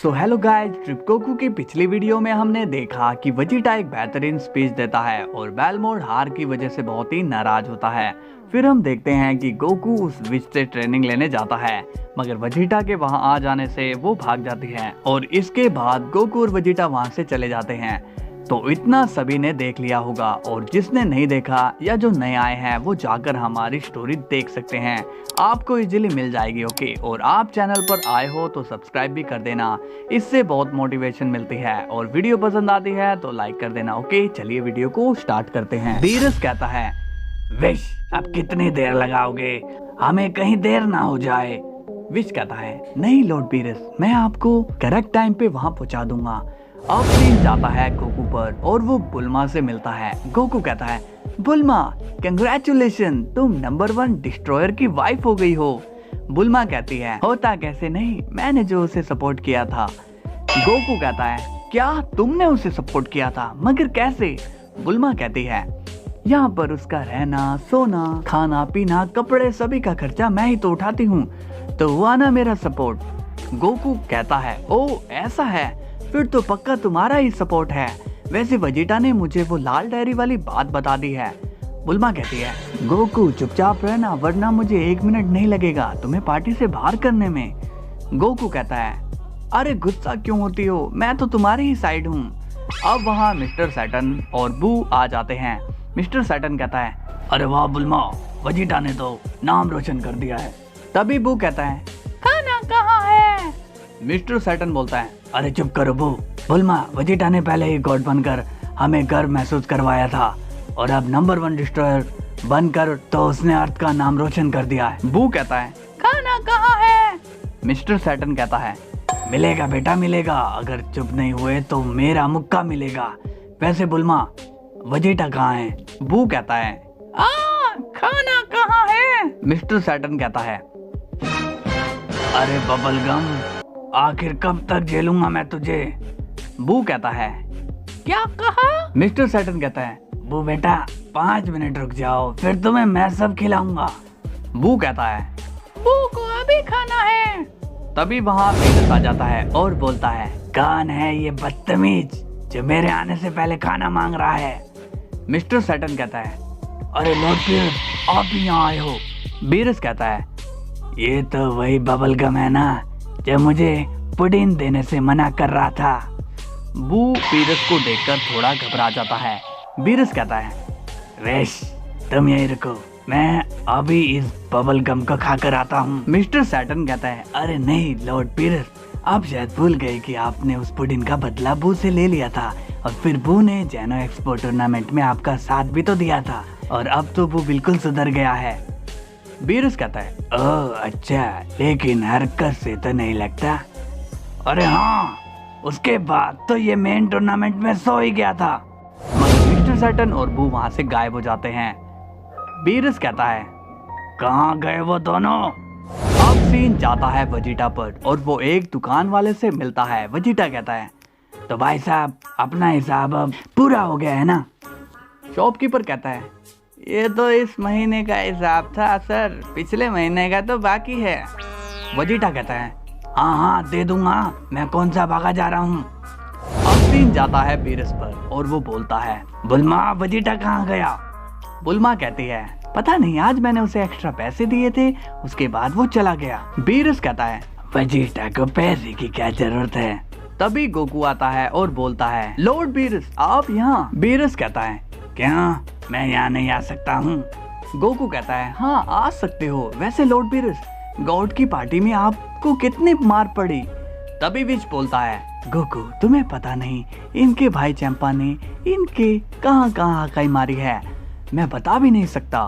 So hello guys, trip Goku की पिछली video में हमने देखा कि वेजिटा एक बेहतरीन स्पीच देता है और बेलमोड हार की वजह से बहुत ही नाराज होता है। फिर हम देखते हैं कि गोकू उस विच से ट्रेनिंग लेने जाता है, मगर वेजिटा के वहां आ जाने से वो भाग जाती है और इसके बाद गोकू और वेजिटा वहां से चले जाते हैं। तो इतना सभी ने देख लिया होगा और जिसने नहीं देखा या जो नए आए हैं वो जाकर हमारी स्टोरी देख सकते हैं, आपको इजीली मिल जाएगी। ओके, और आप चैनल पर आए हो तो सब्सक्राइब भी कर देना, इससे बहुत मोटिवेशन मिलती है। और वीडियो पसंद आती है तो लाइक कर देना। ओके, चलिए वीडियो को स्टार्ट करते हैं। बीरस कहता है, विश अब कितनी देर लगाओगे, हमें कहीं देर ना हो जाए। विश कहता है, नहीं लॉर्ड बीरस, मैं आपको करेक्ट टाइम पे वहाँ पहुँचा दूंगा। अब सीन जाता है गोकू पर और वो बुल्मा से मिलता है। गोकू कहता है, बुल्मा कंग्रेचुलेशन, तुम नंबर 1 डिस्ट्रॉयर की वाइफ हो गई हो। बुल्मा कहती है, होता कैसे नहीं, मैंने जो उसे सपोर्ट किया था। गोकू कहता है, क्या तुमने उसे सपोर्ट किया था, मगर कैसे? बुल्मा कहती है, यहाँ पर उसका रहना, सोना, खाना पीना, कपड़े, सभी का खर्चा मैं ही तो उठाती हूँ, तो हुआ ना मेरा सपोर्ट। गोकू कहता है, ओ ऐसा है, फिर तो पक्का तुम्हारा ही सपोर्ट है। वैसे वेजिटा ने मुझे वो लाल डायरी वाली बात बता दी है। बुल्मा कहती है, गोकू चुपचाप रहना, वरना मुझे 1 मिनट नहीं लगेगा तुम्हें पार्टी से बाहर करने में। गोकू कहता है, अरे गुस्सा क्यों होती हो, मैं तो तुम्हारी ही साइड हूँ। अब वहाँ मिस्टर सैटर्न और बू आ जाते हैं। मिस्टर सैटर्न कहता है, अरे वाह बुल्मा, वेजिटा ने तो नाम रोशन कर दिया है। तभी बू कहता है, खाना कहाँ है? मिस्टर सैटर्न बोलता है, अरे चुप करो बू, बुल्मा वेजिटा ने पहले ही गॉड बनकर हमें गर्व महसूस करवाया था और अब नंबर 1 डिस्ट्रॉयर बनकर तो उसने अर्थ का नाम रोशन कर दिया है। बू कहता है, खाना कहाँ है? मिस्टर सैटर्न कहता है, मिलेगा बेटा मिलेगा, अगर चुप नहीं हुए तो मेरा मुक्का मिलेगा। वैसे बुल्मा वेजिटा कहाँ है? बू कहता है, खाना कहाँ है? मिस्टर सैटर्न कहता है, अरे बबल गम, आखिर कब तक झेलूंगा मैं तुझे? बू कहता है, क्या कहा? मिस्टर सैटर्न कहता है, बू बेटा 5 मिनट रुक जाओ, फिर तुम्हें मैं सब खिलाऊंगा। बू कहता है, बू को अभी खाना है। तभी वहाँ बीरस आ जाता है और बोलता है, कौन है ये बदतमीज जो मेरे आने से पहले खाना मांग रहा है? मिस्टर सैटर्न कहता है, अरे लॉर्ड बीरस, आप भी यहाँ आए हो। बीरस कहता है, ये तो वही बबल गम है ना जो मुझे पुडिंग देने से मना कर रहा था। बू बीरस को देखकर थोड़ा घबरा जाता है। बीरस कहता है, वेश तुम यहीं रुको, मैं अभी इस बबल गम को खाकर आता हूँ। मिस्टर सैटर्न कहता है, अरे नहीं लॉर्ड बीरस, आप शायद भूल गए कि आपने उस पुडिंग का बदला बू से ले लिया था और फिर बू ने जेनो एक्सपो टूर्नामेंट में आपका साथ भी तो दिया था और अब तो बू बिल्कुल सुधर गया है। बीरस कहता है, ओह अच्छा, लेकिन हरकत से तो नहीं लगता। अरे हाँ, उसके बाद तो ये मेन टूर्नामेंट में सो ही गया था। मगर मिस्टर सैटर्न और बू वहां से गायब हो जाते हैं। बीरस कहता है, कहाँ गए वो दोनों? अब सीन जाता है वेजिटा पर और वो एक दुकान वाले से मिलता है। वेजिटा कहता है, तो भाई साहब अपना हिसाब अब पूरा हो गया है ना? शॉपकीपर कहता है, ये तो इस महीने का हिसाब था सर, पिछले महीने का तो बाकी है। वेजिटा कहता है, हाँ दे दूंगा, मैं कौन सा भागा जा रहा हूँ। अब सीन जाता है बीरस पर और वो बोलता है, बुल्मा वेजिटा कहाँ गया? बुल्मा कहती है, पता नहीं, आज मैंने उसे एक्स्ट्रा पैसे दिए थे, उसके बाद वो चला गया। बीरस कहता है, वेजिटा को पैसे की क्या जरूरत है? तभी गोकू आता है और बोलता है, लॉर्ड बीरस आप यहाँ? बीरस कहता है, क्या मैं यहाँ नहीं आ सकता हूँ? गोकू कहता है, हाँ आ सकते हो। वैसे लॉर्ड बीरस, गॉड की पार्टी में आपको कितनी मार पड़ी? तभी विच बोलता है, गोकू तुम्हें पता नहीं, इनके भाई चंपा ने इनके कहाँ कहाँ हकाई मारी है, मैं बता भी नहीं सकता।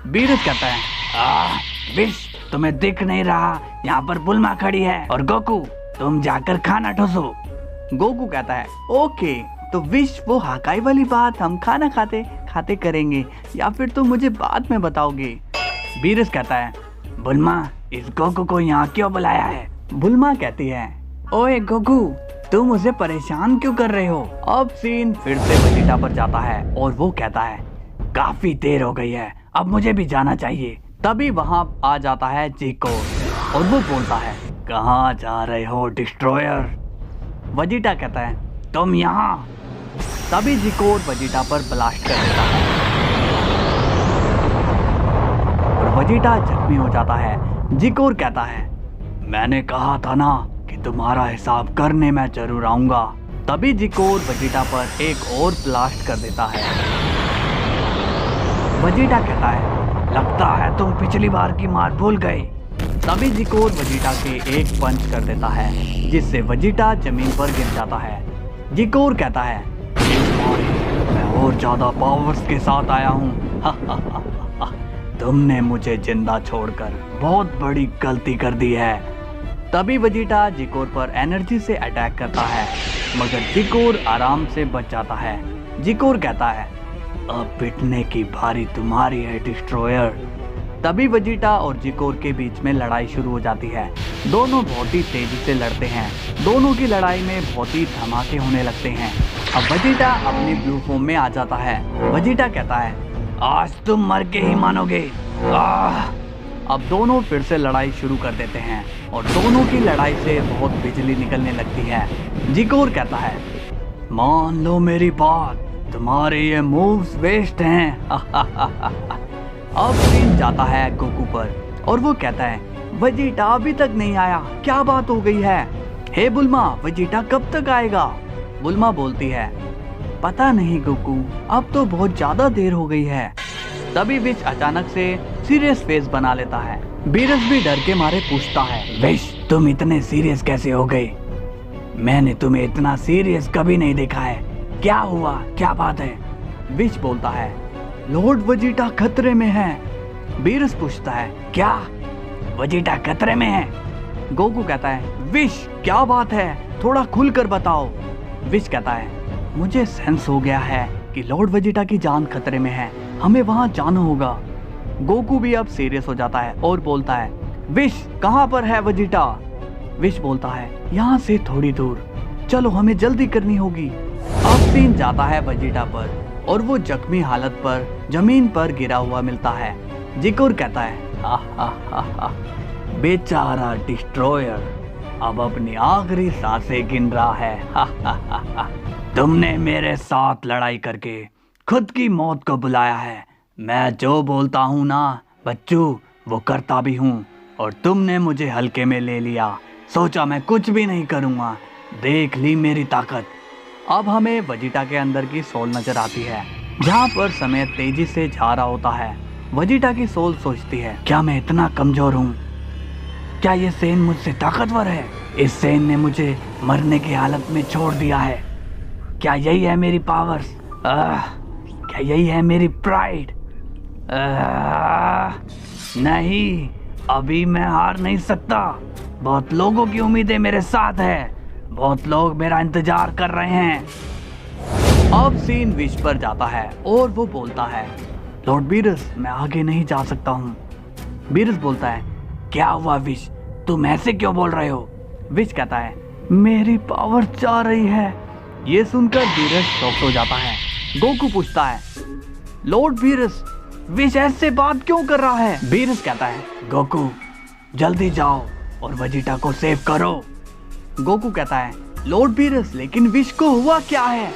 बीरस कहता है, विश तुम्हें दिख नहीं रहा, यहाँ पर बुल्मा खड़ी है और गोकू तुम जाकर खाना ठोसो। गोकू कहता है, ओके, तो विश वो हकाई वाली बात हम खाना खाते खाते करेंगे या फिर तुम मुझे बाद में बताओगे? बीरस कहता है, बुल्मा इस गोकू को यहाँ क्यों बुलाया है? बुल्मा कहती है, ओए गोकू तुम उसे परेशान क्यों कर रहे हो? अब सीन फिर से वेजिटा पर जाता है और वो कहता है, काफी देर हो गई है, अब मुझे भी जाना चाहिए। तभी वहाँ आ जाता है जीको और वो बोलता है, कहाँ जा रहे हो डिस्ट्रॉयर? वजीटा कहता है तुम यहाँ। तभी जिकोर वजीटा पर ब्लास्ट कर देता है और वजीटा जख्मी हो जाता है। जिकोर कहता है मैंने कहा था ना कि तुम्हारा हिसाब करने मैं जरूर आऊंगा। तभी जिकोर वजीटा पर एक और ब्लास्ट कर देता है। वजीटा कहता है लगता है तुम पिछली बार की मार भूल गए। तभी जिकोर वजीटा के एक पंच कर देता है जिससे वजीटा जमीन पर गिर जाता है। जिकोर कहता है इस बार मैं और ज्यादा पावर्स के साथ आया हूँ। तुमने मुझे जिंदा छोड़कर बहुत बड़ी गलती कर दी है। तभी वजीटा जिकोर पर एनर्जी से अटैक करता है मगर जिकोर आराम से बच जाता है। जिकोर कहता है अब पिटने की बारी तुम्हारी है डिस्ट्रॉयर। तभी वजीटा और जिकोर के बीच में लड़ाई शुरू हो जाती है। दोनों बहुत ही तेजी से लड़ते हैं। दोनों की लड़ाई में बहुत ही धमाके होने लगते हैं। अब वजीटा अपनी ब्लू फॉर्म में आ जाता है। वजीटा कहता है आज तुम मर के ही मानोगे। अब दोनों फिर से लड़ाई शुरू कर देते हैं और दोनों की लड़ाई से बहुत बिजली निकलने लगती है। जिकोर कहता है मान लो मेरी बात, तुम्हारे ये मूव्स वेस्ट हैं। अब सीन जाता है गोकू पर और वो कहता है वजीटा अभी तक नहीं आया, क्या बात हो गई है? हे बुल्मा, वजीटा कब तक आएगा? बुल्मा बोलती है पता नहीं गोकू, अब तो बहुत ज्यादा देर हो गई है। तभी विश अचानक से सीरियस फेस बना लेता है। बीरस भी डर के मारे पूछता है विश तुम इतने सीरियस कैसे हो गए? मैंने तुम्हें इतना सीरियस कभी नहीं देखा है, क्या हुआ, क्या बात है? विश बोलता है लॉर्ड वजीटा खतरे में है। बीरस पूछता है क्या वजीटा खतरे में है? गोकू कहता है विश क्या बात है, थोड़ा खुलकर बताओ। विश कहता है मुझे सेंस हो गया है कि लॉर्ड वजीटा की जान खतरे में है, हमें वहां जाना होगा। गोकू भी अब सीरियस हो जाता है और बोलता है विश कहां पर है वजीटा? विश बोलता है यहाँ से थोड़ी दूर, चलो हमें जल्दी करनी होगी। अब सीन जाता है वजीटा पर और वो जख्मी हालत पर जमीन पर गिरा हुआ मिलता है। जिकोर कहता है बेचारा डिस्ट्रॉयर अब अपनी आखिरी सांसें गिन रहा है। तुमने मेरे साथ लड़ाई करके खुद की मौत को बुलाया है। मैं जो बोलता हूँ ना बच्चू वो करता भी हूँ और तुमने मुझे हल्के में ले लिया, सोचा मैं कुछ भी नहीं करूँगा, देख ली मेरी ताकत। अब हमें वजीटा के अंदर की सोल नजर आती है जहाँ पर समय तेजी से जा रहा होता है। वजीटा की सोल सोचती है क्या मैं इतना कमजोर हूँ? क्या ये सेन मुझसे ताकतवर है? इस सेन ने मुझे मरने की हालत में छोड़ दिया है। क्या यही है मेरी पावर्स? क्या यही है मेरी प्राइड? नहीं, अभी मैं हार नहीं सकता। बहुत लोगों की उम्मीदें मेरे साथ है, बहुत लोग मेरा इंतजार कर रहे हैं। अब सीन विश पर जाता है और वो बोलता है लॉर्ड बीरस मैं आगे नहीं जा सकता हूँ। बीरस बोलता है क्या हुआ विश, तुम ऐसे क्यों बोल रहे हो? विश कहता है मेरी पावर जा रही है। ये सुनकर बीरस शॉक हो जाता है। गोकू पूछता है लॉर्ड बीरस विश ऐसे बात क्यों कर रहा है? बीरस कहता है गोकू जल्दी जाओ और वजीटा को सेव करो। गोकू कहता है लॉर्ड बीरस लेकिन विश को हुआ क्या है?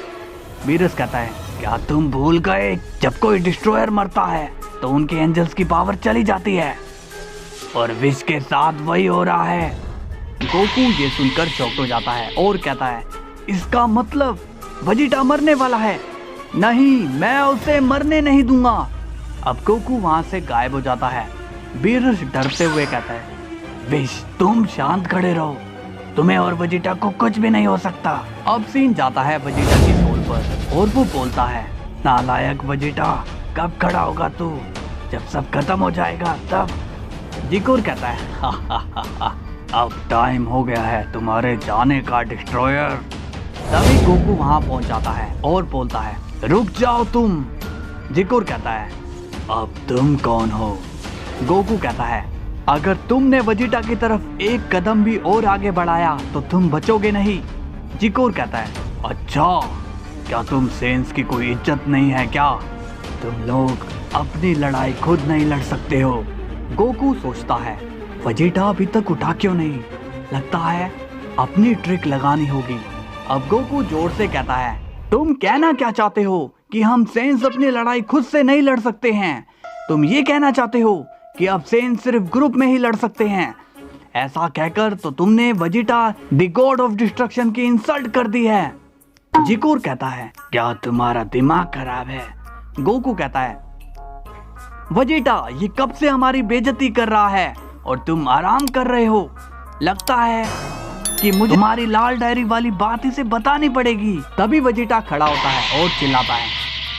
बीरस कहता है क्या तुम भूल गए जब कोई डिस्ट्रॉयर मरता है तो उनके एंजल्स की पावर चली जाती है और विश के साथ वही हो रहा है। गोकू ये सुनकर शॉक हो जाता है और कहता है इसका मतलब वजीटा मरने वाला है? नहीं, मैं उसे मरने नहीं दूंगा। अब गोकू वहां से गायब हो जाता है। बीरस डरते हुए कहता है विश तुम शांत खड़े रहो, तुम्हें और वजीटा को कुछ भी नहीं हो सकता। अब सीन जाता है वजीटा की सोल पर और वो बोलता है नालायक वजीटा कब खड़ा होगा तू? जब सब खत्म हो जाएगा तब। जिकोर कहता है अब टाइम हो गया है तुम्हारे जाने का डिस्ट्रॉयर। तभी गोकू वहां पहुंच जाता है और बोलता है रुक जाओ तुम। जिकोर कहता है अब तुम कौन हो? गोकू कहता है अगर तुमने वजीटा की तरफ एक कदम भी और आगे बढ़ाया तो तुम बचोगे नहीं। जिकोर कहता है अच्छा, क्या तुम सेंस की कोई इज्जत नहीं है क्या? तुम लोग अपनी लड़ाई खुद नहीं लड़ सकते हो। गोकू सोचता है वजीटा अभी तक उठा क्यों नहीं? लगता है अपनी ट्रिक लगानी होगी। अब गोकू जोर से कहता है, तुम कहना क्या चाहते हो कि हम सेंस अपनी लड़ाई खुद से नहीं लड़ सकते हैं? तुम ये कहना चाहते हो कि अब सेंस सिर्फ ग्रुप में ही लड़ सकते हैं? ऐसा कहकर तो तुमने Vegeta the God of destruction की इंसल्ट कर दी है। जिकोर कहता है, क्या तुम्हारा दिमाग खराब है? गोकू कहता है, वेजिटा ये कब से हमारी बेइज्जती कर रहा है और तुम आराम कर रहे हो। लगता है कि मुझे तुम्हारी लाल डायरी वाली बात इसे बतानी पड़ेगी। तभी वेजिटा खड़ा होता है और चिल्लाता है,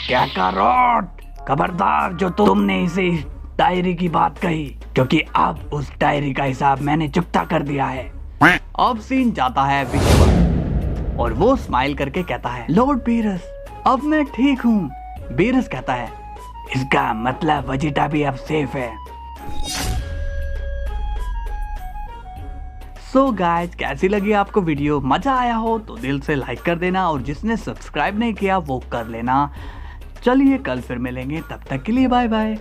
क्या कारोट, खबरदार जो तुमने इसे इस डायरी की बात कही, क्योंकि अब उस डायरी का हिसाब मैंने चुकता कर दिया है। अब सीन जाता है विच पर और वो स्माइल करके कहता है, लॉर्ड बीरस अब मैं ठीक हूँ। बीरस कहता है, इसका मतलब वेजिटा भी अब सेफ है। सो गाइज, कैसी लगी आपको वीडियो? मजा आया हो तो दिल से लाइक कर देना और जिसने सब्सक्राइब नहीं किया वो कर लेना। चलिए कल फिर मिलेंगे, तब तक के लिए बाय बाय।